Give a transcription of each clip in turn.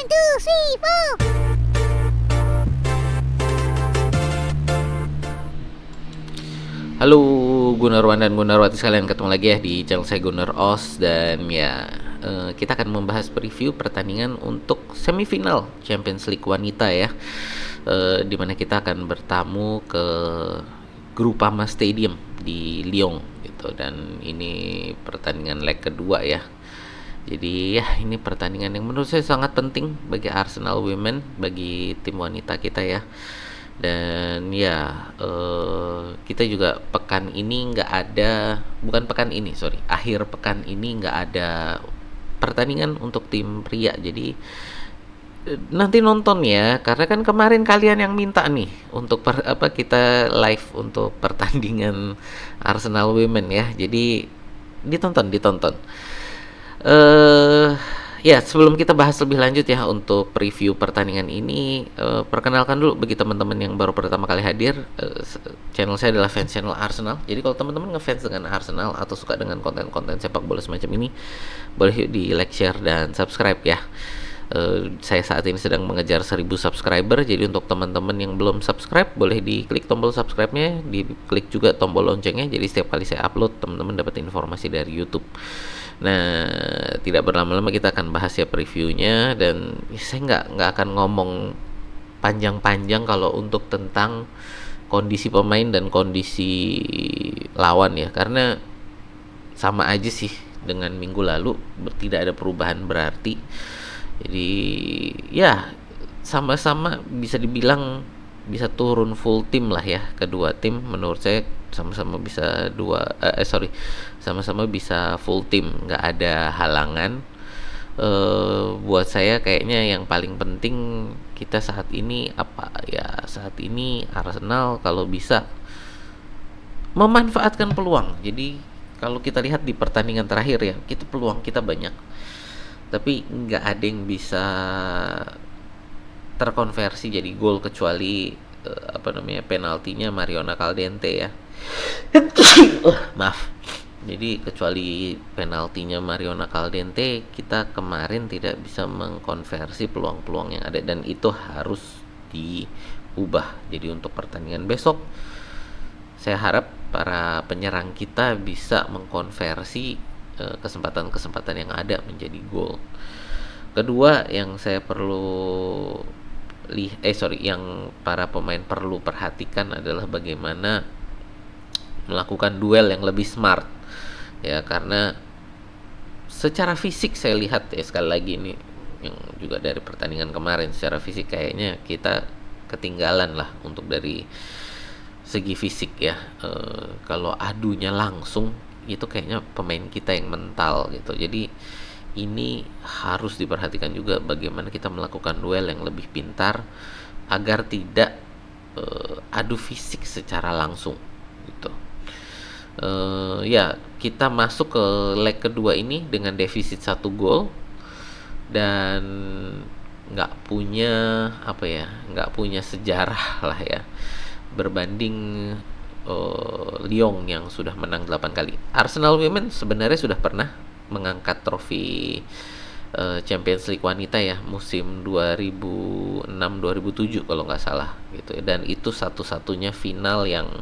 One, two, three, four. Halo Gunarwan dan Gunarwati sekalian, ketemu lagi ya di channel saya Gunar Os. Dan ya, kita akan membahas preview pertandingan untuk semifinal Champions League wanita ya, dimana kita akan bertamu ke Groupama Stadium di Lyon gitu. Dan ini pertandingan leg kedua ya. Jadi ya, ini pertandingan yang menurut saya sangat penting bagi Arsenal Women, bagi tim wanita kita ya. Dan ya, kita juga pekan ini nggak ada, bukan pekan ini, sorry, akhir pekan ini nggak ada pertandingan untuk tim pria. Jadi nanti nonton ya, karena kan kemarin kalian yang minta nih untuk kita live untuk pertandingan Arsenal Women ya. Jadi ditonton. eh Ya, sebelum kita bahas lebih lanjut ya untuk preview pertandingan ini, perkenalkan dulu bagi teman-teman yang baru pertama kali hadir. Channel saya adalah fans channel Arsenal. Jadi kalau teman-teman ngefans dengan Arsenal atau suka dengan konten-konten sepak bola semacam ini, boleh yuk di like, share, dan subscribe ya. Saya saat ini sedang mengejar 1000 subscriber. Jadi untuk teman-teman yang belum subscribe, boleh diklik tombol subscribe-nya, diklik juga tombol loncengnya. Jadi setiap kali saya upload, teman-teman dapat informasi dari YouTube. Nah, tidak berlama-lama kita akan bahas ya previewnya. Dan saya nggak akan ngomong panjang-panjang kalau untuk tentang kondisi pemain dan kondisi lawan ya, karena sama aja sih dengan minggu lalu, tidak ada perubahan berarti. Jadi ya, sama-sama bisa dibilang bisa turun full tim lah ya. Kedua tim menurut saya sama-sama bisa sama-sama bisa full tim, nggak ada halangan. Buat saya kayaknya yang paling penting kita saat ini apa ya, saat ini Arsenal kalau bisa memanfaatkan peluang. Jadi kalau kita lihat di pertandingan terakhir ya, kita peluang kita banyak, tapi nggak ada yang bisa terkonversi jadi gol kecuali penaltinya Mariona Caldente ya. Maaf. Jadi kecuali penaltinya Mariona Caldente, kita kemarin tidak bisa mengkonversi peluang-peluang yang ada, dan itu harus diubah. Jadi untuk pertandingan besok, saya harap para penyerang kita bisa mengkonversi kesempatan-kesempatan yang ada menjadi gol. Kedua yang saya perlu yang para pemain perlu perhatikan adalah bagaimana melakukan duel yang lebih smart ya, karena secara fisik saya lihat ya, sekali lagi ini yang juga dari pertandingan kemarin, secara fisik kayaknya kita ketinggalan lah untuk dari segi fisik ya. Kalau adunya langsung itu kayaknya pemain kita yang mental gitu. Jadi ini harus diperhatikan juga bagaimana kita melakukan duel yang lebih pintar agar tidak adu fisik secara langsung gitu. Ya, kita masuk ke leg kedua ini dengan defisit 1 gol dan nggak punya sejarah lah ya, berbanding Lyon yang sudah menang 8 kali. Arsenal Women sebenarnya sudah pernah mengangkat trofi Champions League wanita ya, musim 2006-2007 kalau nggak salah gitu. Dan itu satu-satunya final yang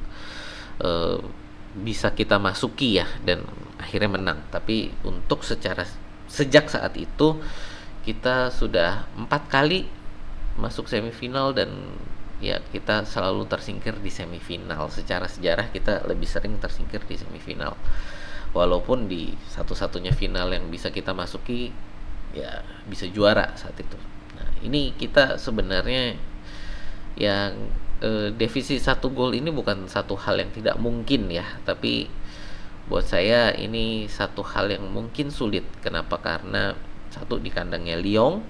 bisa kita masuki ya, dan akhirnya menang. Tapi untuk sejak saat itu kita sudah 4 kali masuk semifinal, dan ya kita selalu tersingkir di semifinal. Secara sejarah kita lebih sering tersingkir di semifinal, walaupun di satu-satunya final yang bisa kita masuki ya bisa juara saat itu. Nah, ini kita sebenarnya yang defisit 1 gol ini bukan satu hal yang tidak mungkin ya, tapi buat saya ini satu hal yang mungkin sulit. Kenapa? Karena satu, di kandangnya Lyon,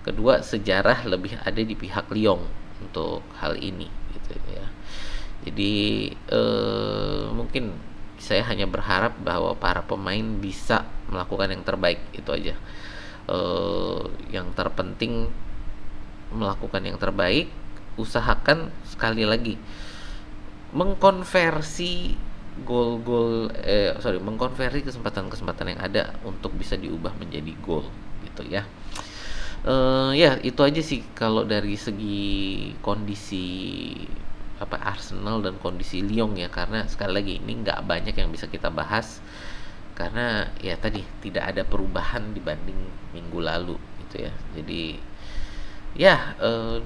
kedua sejarah lebih ada di pihak Lyon untuk hal ini gitu ya. Jadi mungkin saya hanya berharap bahwa para pemain bisa melakukan yang terbaik, itu aja. Yang terpenting melakukan yang terbaik, usahakan sekali lagi mengkonversi mengkonversi kesempatan-kesempatan yang ada untuk bisa diubah menjadi gol gitu ya. Ya itu aja sih kalau dari segi kondisi apa Arsenal dan kondisi Lyon ya, karena sekali lagi ini nggak banyak yang bisa kita bahas karena ya tadi tidak ada perubahan dibanding minggu lalu gitu ya. Jadi ya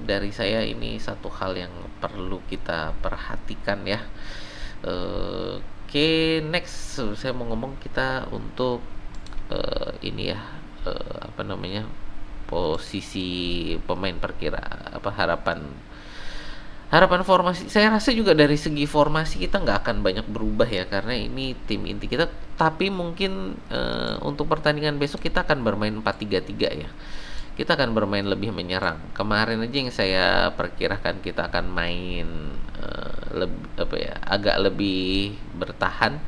dari saya ini satu hal yang perlu kita perhatikan ya. Oke, next saya mau ngomong kita untuk ini ya, apa namanya, posisi pemain perkira apa harapan harapan formasi. Saya rasa juga dari segi formasi kita nggak akan banyak berubah ya karena ini tim inti kita, tapi mungkin untuk pertandingan besok kita akan bermain 4-3-3 ya. Kita akan bermain lebih menyerang. Kemarin aja yang saya perkirakan kita akan main apa ya, agak lebih bertahan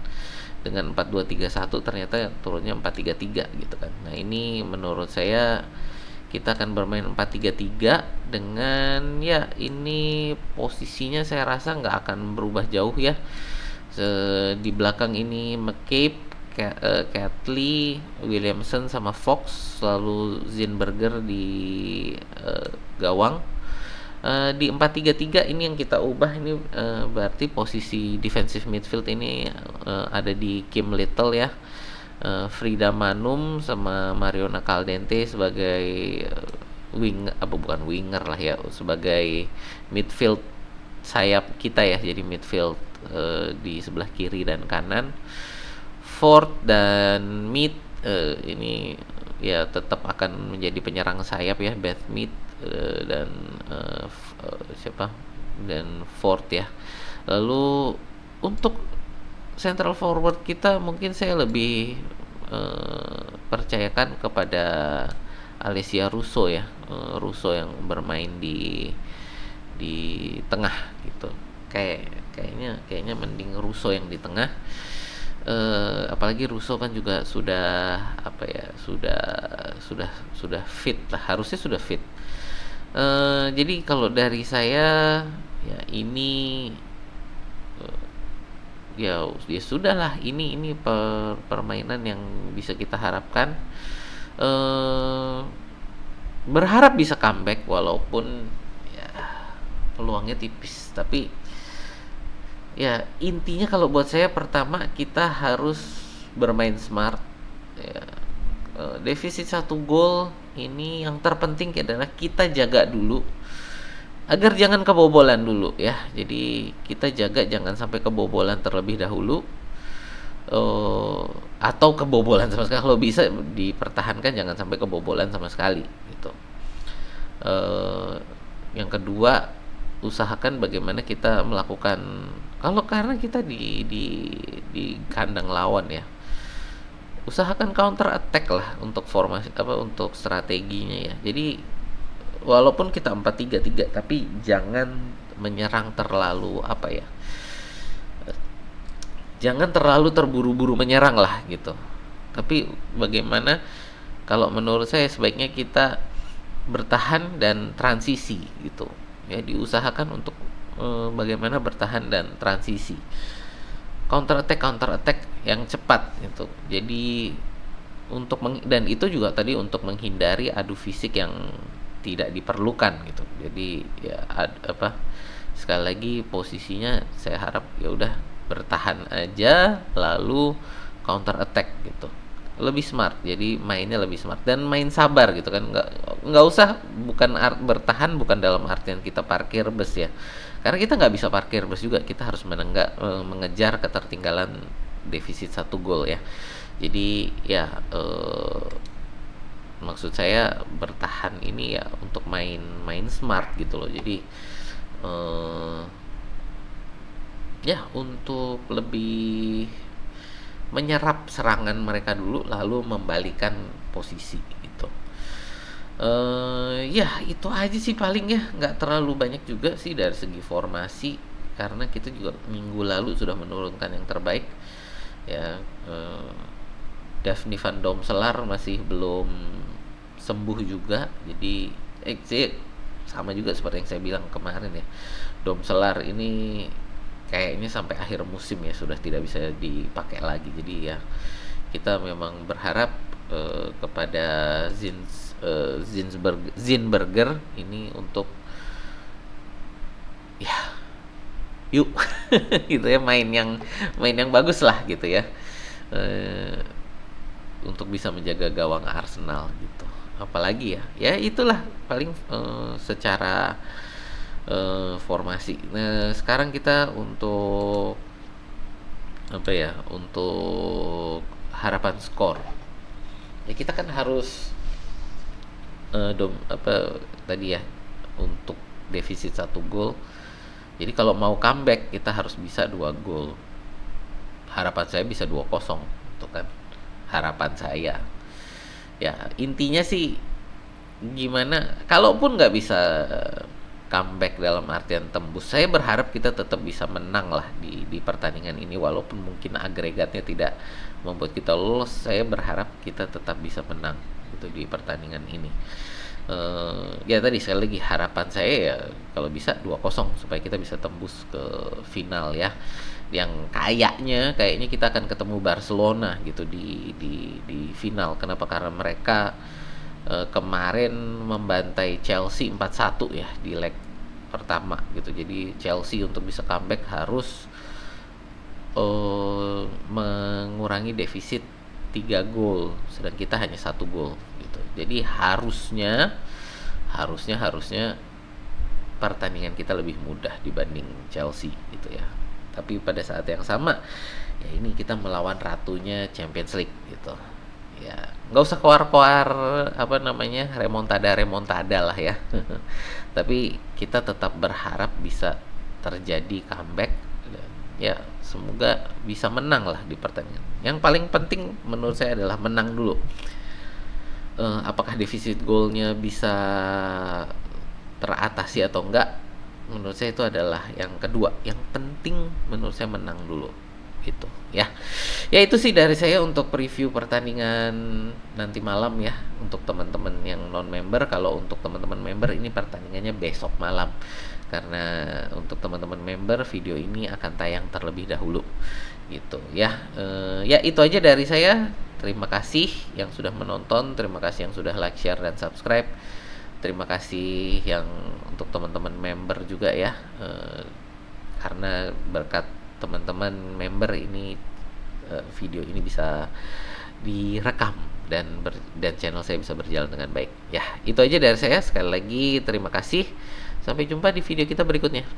dengan 4-2-3-1, ternyata turunnya 4-3-3 gitu kan. Nah, ini menurut saya kita akan bermain 4-3-3 dengan ya ini posisinya saya rasa nggak akan berubah jauh ya. Di belakang ini McCabe, Catley, Williamson sama Fox, lalu Zinberger di gawang. Di 4-3-3 ini yang kita ubah ini, berarti posisi defensive midfield ini ada di Kim Little ya, Frida Manum sama Mariona Caldente sebagai bukan winger lah ya, sebagai midfield sayap kita ya, jadi midfield di sebelah kiri dan kanan. Ford dan Mid ini ya tetap akan menjadi penyerang sayap ya, Beth Mead dan siapa dan Ford ya. Lalu untuk central forward kita mungkin saya lebih percayakan kepada Alessia Russo ya, Russo yang bermain di tengah gitu. Kayaknya mending Russo yang di tengah. Apalagi Russo kan juga sudah apa ya, sudah fit lah, harusnya sudah fit. Jadi kalau dari saya ya ini ya sudah lah, ini permainan yang bisa kita harapkan. Berharap bisa comeback walaupun ya peluangnya tipis, tapi ya intinya kalau buat saya pertama kita harus bermain smart ya. Defisit 1 gol ini yang terpenting adalah kita jaga dulu agar jangan kebobolan dulu ya. Jadi kita jaga jangan sampai kebobolan terlebih dahulu, atau kebobolan sama sekali. Kalau bisa dipertahankan jangan sampai kebobolan sama sekali gitu. Yang kedua, usahakan bagaimana kita melakukan, karena kita di kandang lawan ya, usahakan counter attack lah untuk formasi untuk strateginya ya. Jadi walaupun kita 4-3-3 tapi jangan menyerang terlalu jangan terlalu terburu-buru menyerang lah gitu. Tapi bagaimana, kalau menurut saya sebaiknya kita bertahan dan transisi gitu ya, diusahakan untuk bagaimana bertahan dan transisi, counter attack yang cepat gitu. Jadi dan itu juga tadi untuk menghindari adu fisik yang tidak diperlukan gitu. Jadi ya sekali lagi posisinya saya harap ya udah bertahan aja lalu counter attack gitu, lebih smart. Jadi mainnya lebih smart dan main sabar gitu kan, nggak usah, bertahan bukan dalam artian kita parkir bus ya, karena kita nggak bisa parkir bus juga, kita harus mengejar ketertinggalan defisit 1 gol ya. Jadi ya maksud saya bertahan ini ya untuk main smart gitu loh. Jadi ya untuk lebih menyerap serangan mereka dulu lalu membalikan posisi gitu. Ya itu aja sih paling ya, nggak terlalu banyak juga sih dari segi formasi karena kita juga minggu lalu sudah menurunkan yang terbaik ya. Daphne van Domselaar masih belum sembuh juga, jadi sama juga seperti yang saya bilang kemarin ya, Domselaar ini kayaknya sampai akhir musim ya sudah tidak bisa dipakai lagi. Jadi ya kita memang berharap kepada Zinberger ini untuk ya yuk gitu ya, main yang bagus lah gitu ya, eh, untuk bisa menjaga gawang Arsenal gitu. Apalagi ya itulah paling secara formasi. Nah sekarang kita untuk apa ya, untuk harapan skor ya, kita kan harus apa tadi ya, untuk defisit 1 gol. Jadi kalau mau comeback kita harus bisa 2 gol. Harapan saya bisa 2-0 itu kan harapan saya. Ya intinya sih gimana, kalaupun nggak bisa comeback dalam artian tembus, saya berharap kita tetap bisa menang lah di pertandingan ini, walaupun mungkin agregatnya tidak membuat kita lolos. Saya berharap kita tetap bisa menang gitu di pertandingan ini. Ya tadi sekali lagi harapan saya ya kalau bisa 2-0 supaya kita bisa tembus ke final ya, yang kayaknya kita akan ketemu Barcelona gitu di final. Kenapa? Karena mereka kemarin membantai Chelsea 4-1 ya di leg pertama gitu. Jadi Chelsea untuk bisa comeback harus mengurangi defisit 3 gol, sedang kita hanya 1 gol gitu. Jadi harusnya pertandingan kita lebih mudah dibanding Chelsea gitu ya. Tapi pada saat yang sama ya ini kita melawan ratunya Champions League gitu. Ya, nggak usah koar-koar apa namanya, remontada lah ya. Tapi kita tetap berharap bisa terjadi comeback dan ya semoga bisa menang lah di pertandingan. Yang paling penting menurut saya adalah menang dulu. Apakah defisit golnya bisa teratasi atau enggak, menurut saya itu adalah yang kedua. Yang penting menurut saya menang dulu gitu ya. Ya itu sih dari saya untuk preview pertandingan nanti malam ya, untuk teman-teman yang non member. Kalau untuk teman-teman member ini pertandingannya besok malam, karena untuk teman-teman member video ini akan tayang terlebih dahulu gitu ya. Ya itu aja dari saya. Terima kasih yang sudah menonton, terima kasih yang sudah like, share, dan subscribe. Terima kasih yang untuk teman-teman member juga ya, karena berkat teman-teman member ini video ini bisa direkam dan channel saya bisa berjalan dengan baik. Ya, itu aja dari saya. Sekali lagi terima kasih. Sampai jumpa di video kita berikutnya.